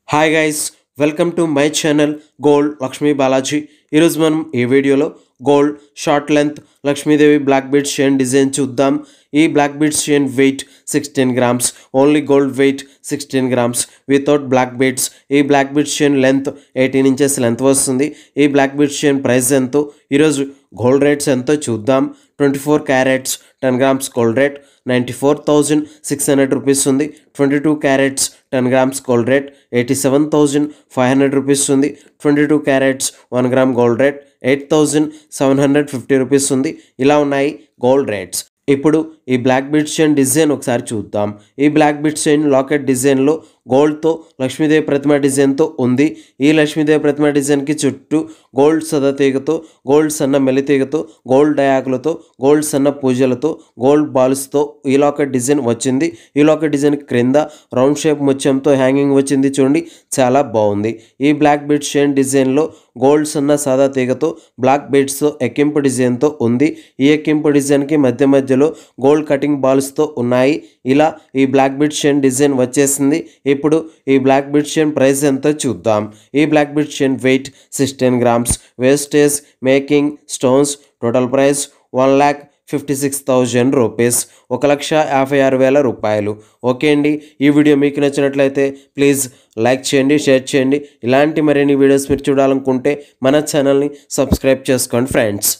Hi guys, welcome to my channel gold Lakshmi Balaji. ఈరోజు మనం ఈ వీడియోలో gold short length Lakshmidevi black beads chain design చూద్దాం. ఈ black beads chain weight 16 grams, only gold weight 16 grams without black beads. ఈ black beads chain length 18 inches length వస్తుంది. ఈ black beads chain price ఎంతో, ఈరోజు గోల్డ్ రేట్స్ ఎంతో చూద్దాం. 24 carats 10 grams gold rate 94,600 rupees ఉంది. 22 carats 10 grams gold rate 87,500 rupees ఉంది. 22 carats 1 gram gold rate 8,750 rupees ఉంది. ఇలా ఉన్నాయి గోల్డ్ రేట్స్. ఇప్పుడు ఈ బ్లాక్ బీడ్స్ చైన్ డిజైన్ ఒకసారి చూద్దాం. ఈ బ్లాక్ బీడ్స్ చైన్ లాకెట్ డిజైన్లో గోల్డ్తో లక్ష్మీదేవి ప్రతిమ డిజైన్తో ఉంది. ఈ లక్ష్మీదేవి ప్రతిమ డిజైన్కి చుట్టూ గోల్డ్ సదతీగతో, గోల్డ్ సన్న మెలితీగతో, గోల్డ్ డయాకులతో, గోల్డ్ సన్న పూజలతో, గోల్డ్ బాల్స్తో ఈ లాకెట్ డిజైన్ వచ్చింది. ఈ లాకెట్ డిజైన్ క్రింద రౌండ్ షేప్ ముత్యంతో హ్యాంగింగ్ వచ్చింది. చూడండి, చాలా బాగుంది. ఈ బ్లాక్ బీడ్స్ చైన్ డిజైన్లో గోల్డ్ సన్న సాదా తీగతో బ్లాక్ బీడ్స్తో ఎక్కింపు డిజైన్తో ఉంది. ఈ ఎక్కింపు డిజైన్కి మధ్య మధ్యలో గోల్డ్ కటింగ్ బాల్స్తో ఉన్నాయి. ఇలా ఈ బ్లాక్ బీడ్స్ చైన్ డిజైన్ వచ్చేసింది. ఇప్పుడు ఈ బ్లాక్ బీడ్స్ చైన్ ప్రైస్ ఎంతో చూద్దాం. ఈ black beads chain weight 16 grams, wastage, making, stones, total price 1,56,000 rupees, 1,56,000 రూపాయలు. ఓకే అండి, ఈ వీడియో మీకు నచ్చినట్లయితే ప్లీజ్ లైక్ చేయండి, షేర్ చేయండి. ఇలాంటి మరిన్ని వీడియోస్ మీరు చూడాలనుకుంటే మన ఛానల్ని సబ్స్క్రైబ్ చేసుకోండి ఫ్రెండ్స్.